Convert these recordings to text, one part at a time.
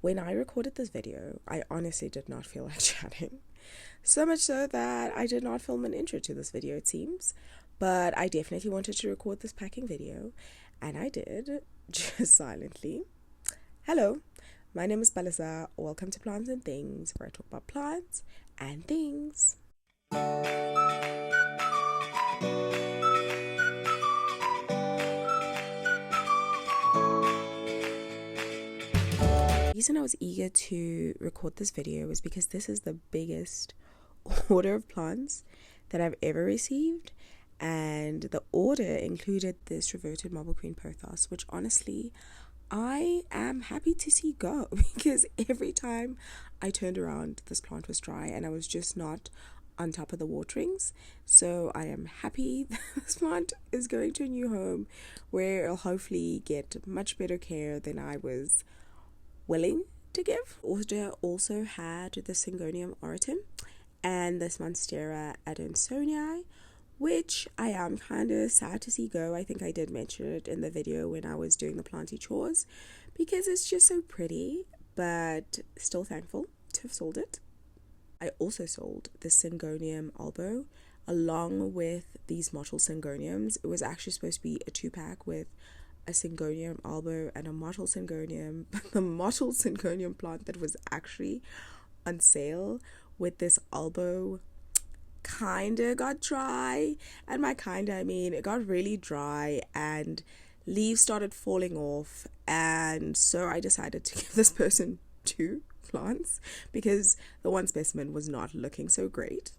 When I recorded this video, I honestly did not feel like chatting. So much so that I did not film an intro to this video, it seems. But I definitely wanted to record this packing video, and I did, just silently. Hello, my name is Balazar. Welcome to Plants and Things, where I talk about plants and things. The reason I was eager to record this video was because this is the biggest order of plants that I've ever received, and the order included this reverted marble queen pothos, which honestly I am happy to see go, because every time I turned around this plant was dry and I was just not on top of the waterings. So I am happy that this plant is going to a new home where it'll hopefully get much better care than I was willing to give. Order also had the Syngonium auratum and this Monstera adansonii, which I am kind of sad to see go. I think I did mention it in the video when I was doing the planty chores, because it's just so pretty, but still thankful to have sold it. I also sold the Syngonium albo along with these mottled Syngoniums. It was actually supposed to be a 2-pack with a Syngonium albo and a mottled Syngonium, but the mottled Syngonium plant that was actually on sale with this albo kinda got dry, and by kinda I mean it got really dry and leaves started falling off, and so I decided to give this person 2 plants because the one specimen was not looking so great.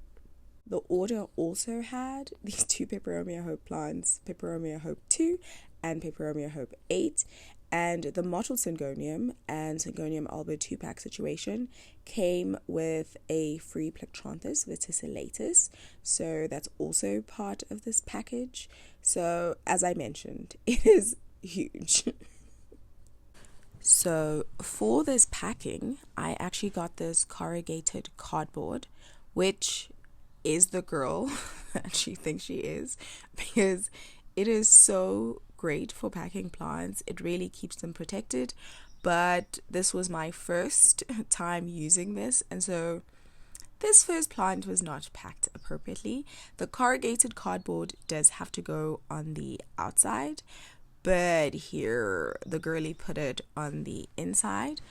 The order also had these 2 Peperomia hope plants, Peperomia hope 2 and Peperomia hope 8, and the mottled Syngonium and Syngonium albo 2-pack situation came with a free Plectranthus verticillatus, so that's also part of this package. So as I mentioned, it is huge. So for this packing, I actually got this corrugated cardboard, which is the girl that she thinks she is, because it is so great for packing plants. It really keeps them protected, but this was my first time using this, and so this first plant was not packed appropriately. The corrugated cardboard does have to go on the outside, but here the girly put it on the inside.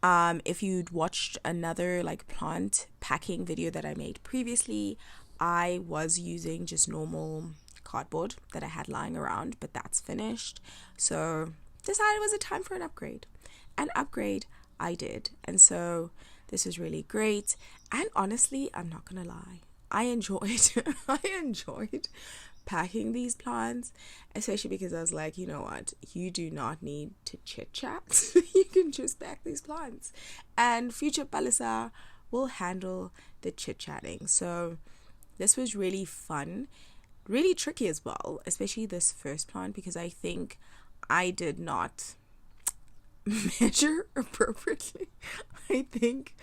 If you'd watched another plant packing video that I made previously, I was using just normal cardboard that I had lying around, but that's finished, so decided it was a time for an upgrade. An upgrade I did, and so this was really great. And honestly, I'm not gonna lie, I enjoyed packing these plants, especially because I was like, you know what, you do not need to chit chat. You can just pack these plants, and future Balazar will handle the chit chatting. So this was really fun, really tricky as well, especially this first plant, because I think I did not measure appropriately. I think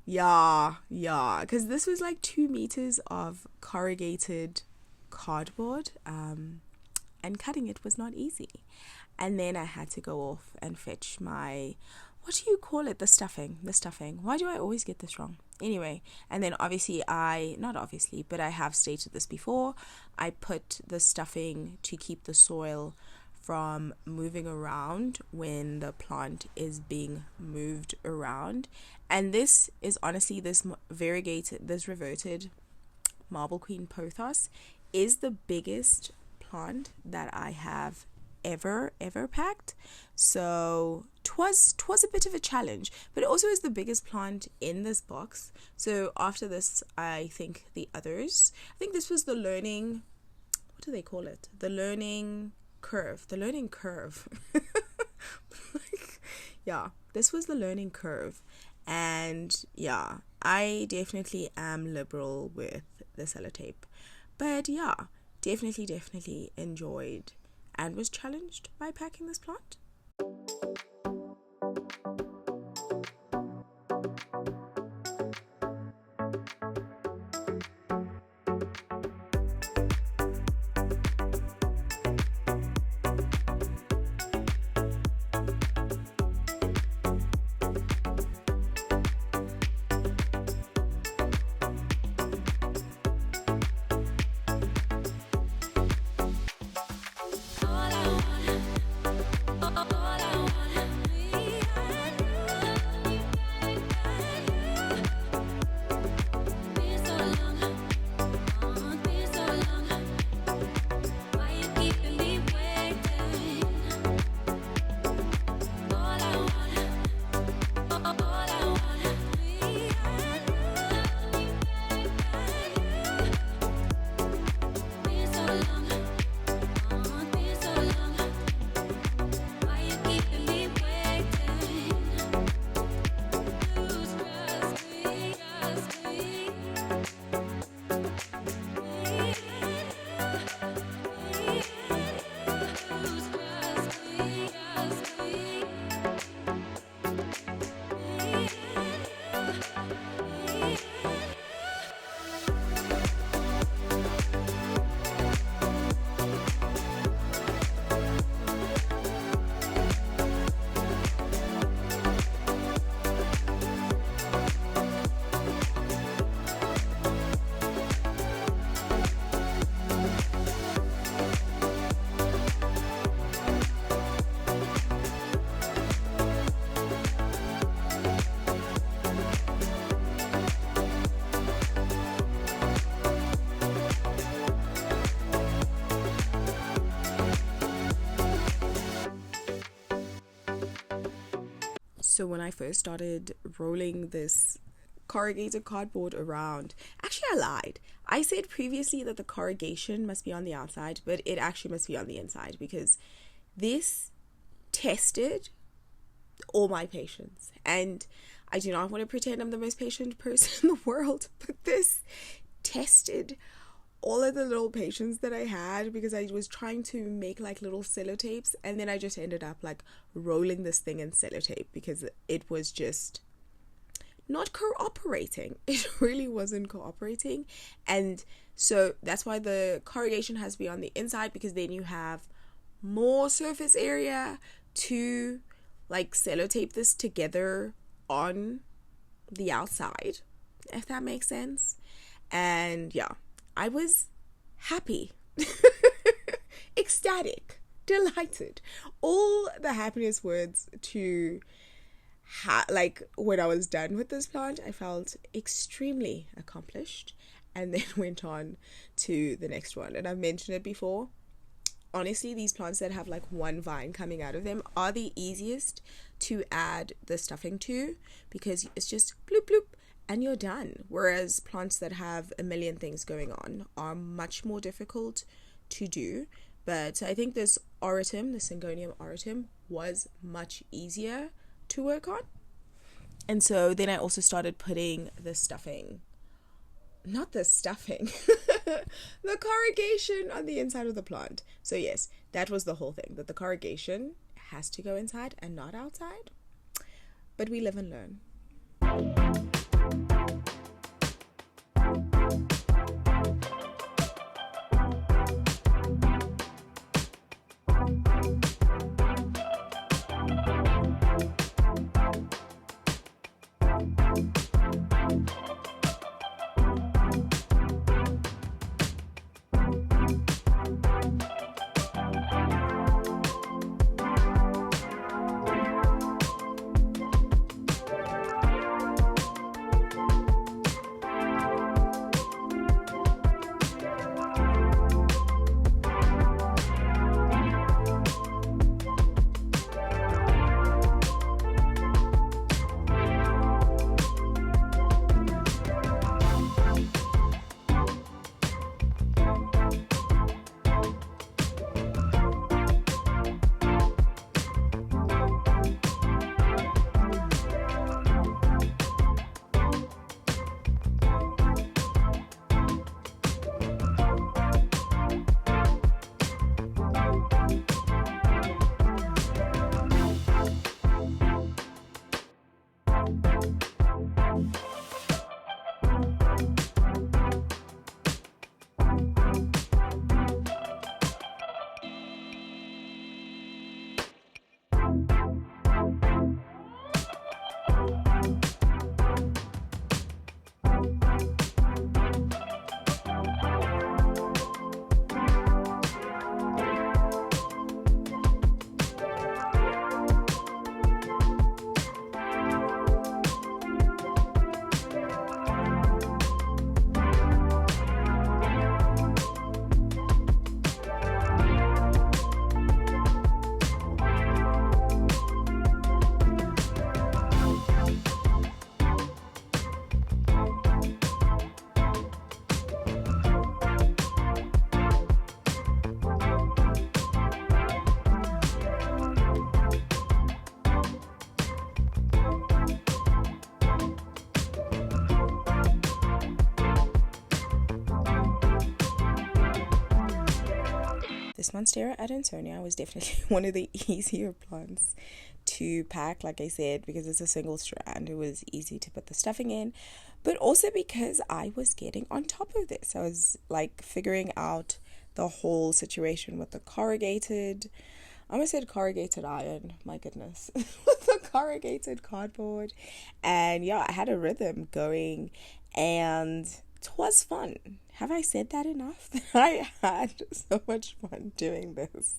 because this was 2 meters of corrugated cardboard, and cutting it was not easy. And then I had to go off and fetch my, what do you call it, the stuffing. Why do I always get this wrong? Anyway, and then obviously but I have stated this before, I put the stuffing to keep the soil from moving around when the plant is being moved around. And this is honestly, this reverted marble queen pothos is the biggest plant that I have ever packed, so twas a bit of a challenge, but it also is the biggest plant in this box. So after this, I think this was the learning, what do they call it, the learning curve. This was the learning curve, and I definitely am liberal with the sellotape, but definitely enjoyed and was challenged by packing this plant. So when I first started rolling this corrugated cardboard around, actually I lied. I said previously that the corrugation must be on the outside, but it actually must be on the inside, because this tested all my patience. And I do not want to pretend I'm the most patient person in the world, but this tested all of the little patience that I had, because I was trying to make like little sellotapes, and then I just ended up like rolling this thing in sellotape because it was just not cooperating. It really wasn't cooperating. And so that's why the corrugation has to be on the inside, because then you have more surface area to like sellotape this together on the outside, if that makes sense. And yeah, I was happy, ecstatic, delighted, all the happiness words to like when I was done with this plant. I felt extremely accomplished, and then went on to the next one. And I've mentioned it before, honestly, these plants that have like one vine coming out of them are the easiest to add the stuffing to, because it's just bloop bloop and you're done. Whereas plants that have a million things going on are much more difficult to do. But I think this auratum, the Syngonium auratum, was much easier to work on. And so then I also started putting the stuffing, not the stuffing, the corrugation on the inside of the plant. So yes, that was the whole thing, that the corrugation has to go inside and not outside. But we live and learn. This Monstera Adansonia was definitely one of the easier plants to pack, like I said, because it's a single strand. It was easy to put the stuffing in, but also because I was getting on top of this. I was like figuring out the whole situation with the corrugated, I almost said corrugated iron, my goodness, with the corrugated cardboard. And yeah, I had a rhythm going, and it was fun. Have I said that enough? I had so much fun doing this.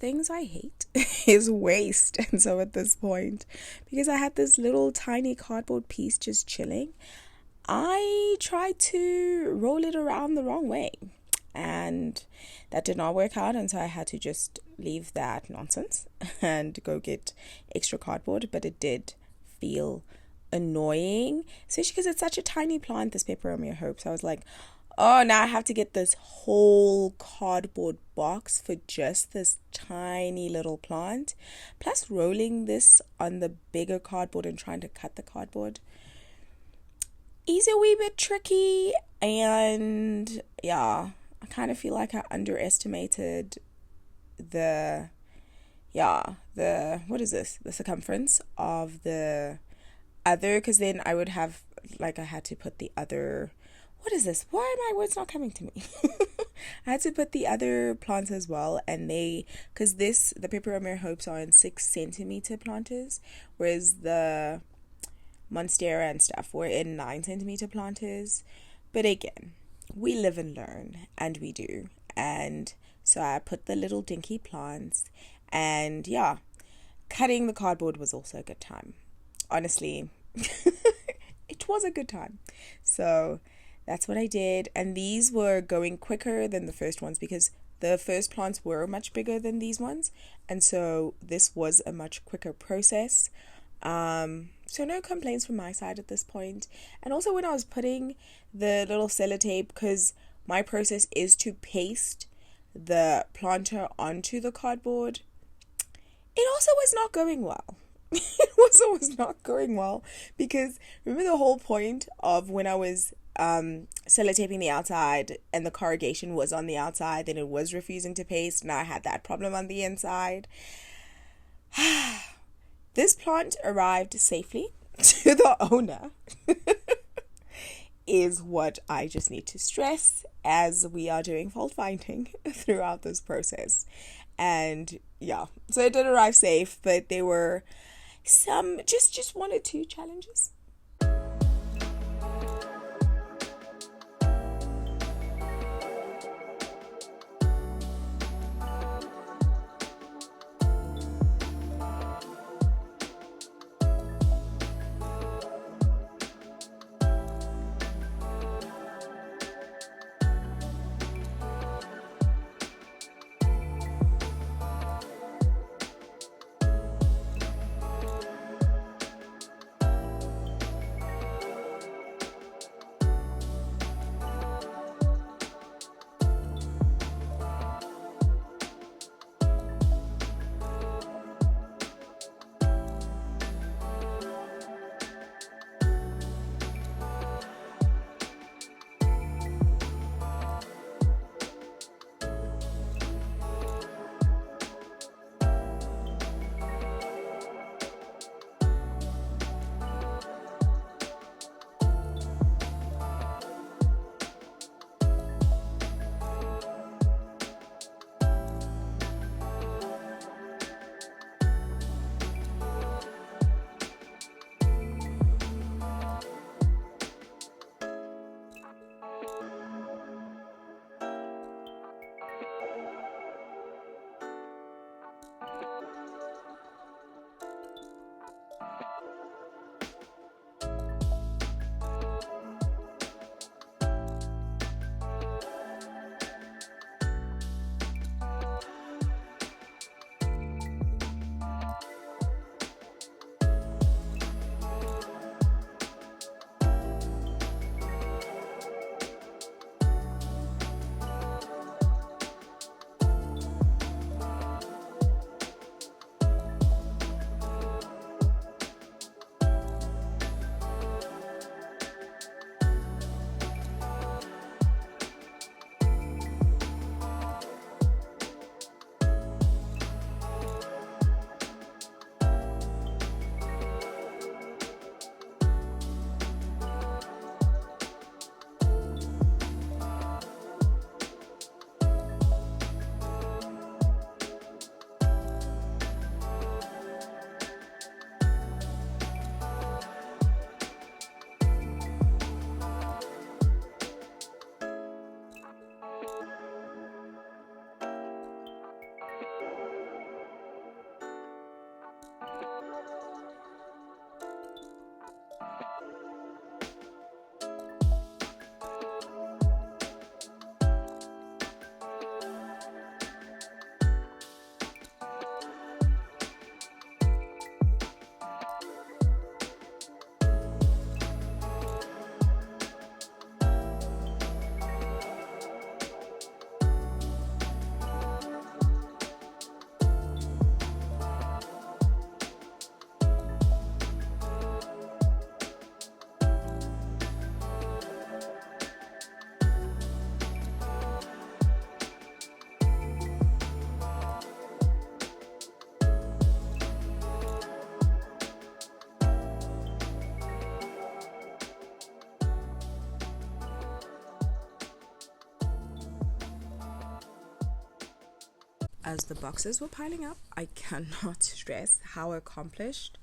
things I hate is waste. And so at this point, because I had this little tiny cardboard piece just chilling, I tried to roll it around the wrong way, and that did not work out. And so I had to just leave that nonsense and go get extra cardboard. But it did feel annoying, especially because it's such a tiny plant, this peperomia hope. So I was like, oh, now I have to get this whole cardboard box for just this tiny little plant, plus rolling this on the bigger cardboard and trying to cut the cardboard is a wee bit tricky. And yeah, I kind of feel like I underestimated the what is this, the circumference of the other, because then I would have, like, I had to put the other, what is this, why are my words not coming to me? I had to put the other plants as well, and because the peperomia hopes are in 6 centimeter planters, whereas the monstera and stuff were in 9 centimeter planters. But again, we live and learn, and we do. And so I put the little dinky plants, and yeah, cutting the cardboard was also a good time. Honestly, it was a good time. So that's what I did. And these were going quicker than the first ones, because the first plants were much bigger than these ones. And so this was a much quicker process. So no complaints from my side at this point. And also when I was putting the little sellotape, because my process is to paste the planter onto the cardboard, it also was not going well. It also was not going well, because remember the whole point of when I was sellotaping the outside and the corrugation was on the outside and it was refusing to paste, and I had that problem on the inside. This plant arrived safely to the owner is what I just need to stress as we are doing fault finding throughout this process. And yeah, so it did arrive safe, but there were some just 1 or 2 challenges. as the boxes were piling up, I cannot stress how accomplished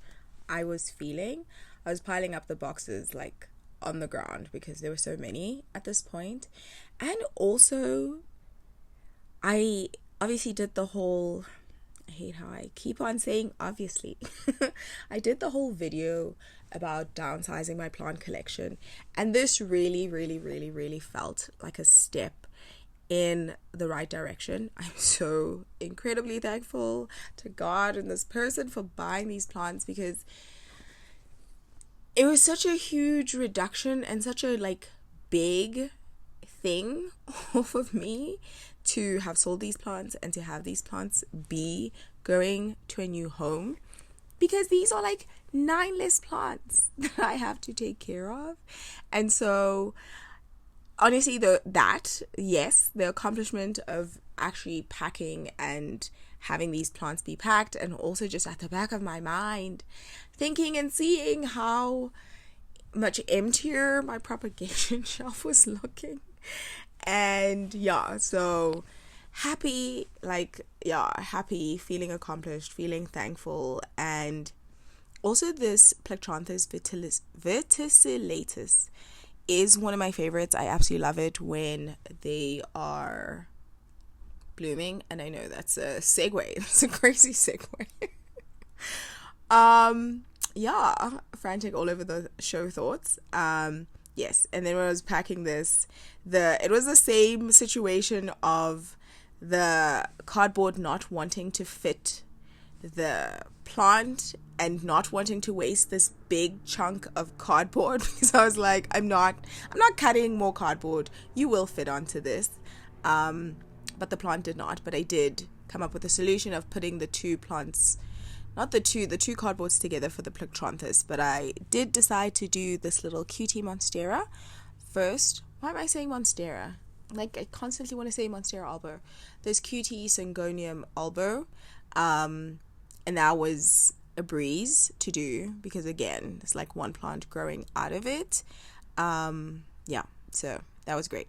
I was feeling. I was piling up the boxes like on the ground because there were so many at this point. And also, I obviously did the whole, I hate how I keep on saying obviously. I did the whole video about downsizing my plant collection, and this really, really, really, really felt like a step in the right direction. I'm so incredibly thankful to God and this person for buying these plants, because it was such a huge reduction and such a like big thing off of me to have sold these plants and to have these plants be going to a new home, because these are like 9 less plants that I have to take care of. And so honestly, the accomplishment of actually packing and having these plants be packed, and also just at the back of my mind thinking and seeing how much emptier my propagation shelf was looking. And so happy, feeling accomplished, feeling thankful. And also this Plectranthus verticillatus is one of my favorites. I absolutely love it when they are blooming, and I know that's a segue. It's a crazy segue. Frantic all over the show thoughts. Yes, and then when I was packing this, it was the same situation of the cardboard not wanting to fit the plant and not wanting to waste this big chunk of cardboard, because I was like, I'm not cutting more cardboard. You will fit onto this. But the plant did not. But I did come up with a solution of putting the two plants, not the two cardboards together for the Plectranthus. But I did decide to do this little cutie monstera first. Why am I saying monstera? Like, I constantly want to say monstera albo. There's cutie syngonium albo. And that was a breeze to do, because again, it's like one plant growing out of it. So that was great.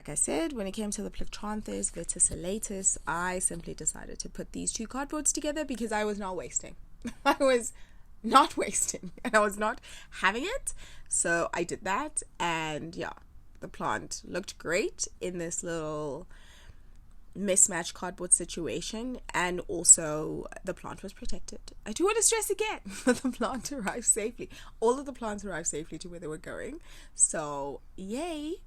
I said, when it came to the Plectranthus verticillatus, I simply decided to put these two cardboards together because I was not wasting. I was not wasting, and I was not having it. So I did that, and the plant looked great in this little mismatched cardboard situation, and also the plant was protected. I do want to stress again that the plant arrived safely. All of the plants arrived safely to where they were going. So yay.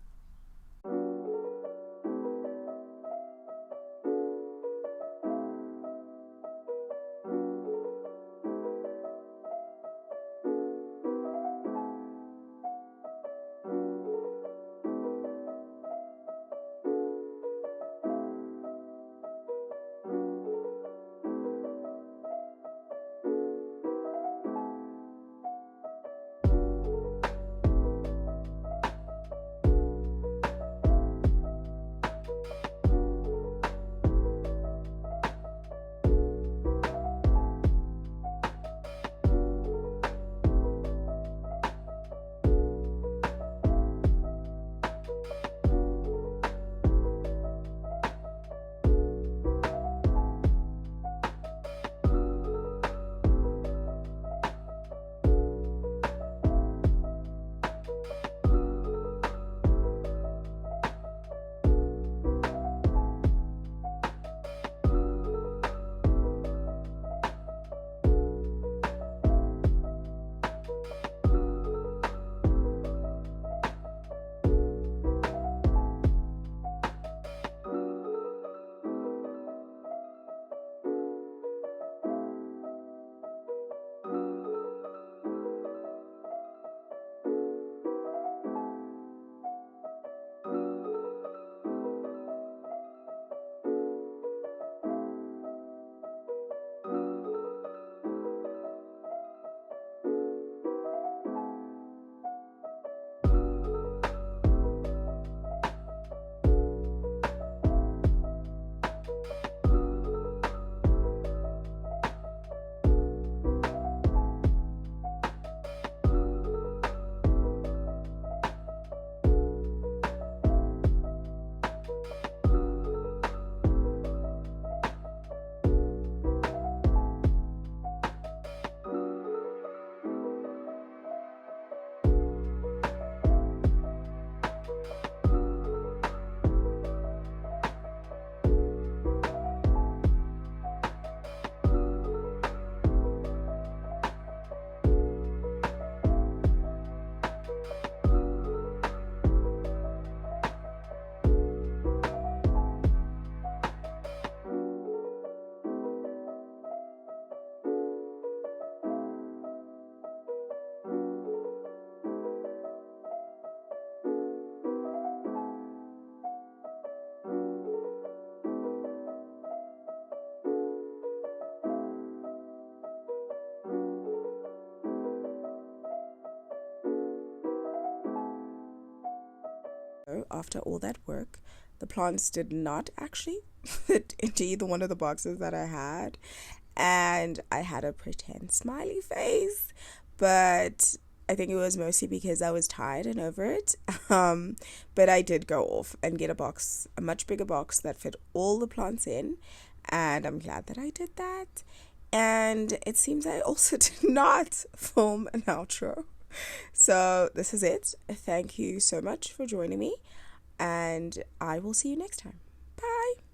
after all that work, the plants did not actually fit into either one of the boxes that I had, and I had a pretend smiley face, but I think it was mostly because I was tired and over it. But I did go off and get a much bigger box that fit all the plants in, and I'm glad that I did that. And it seems I also did not film an outro. So this is it. Thank you so much for joining me, and I will see you next time. Bye.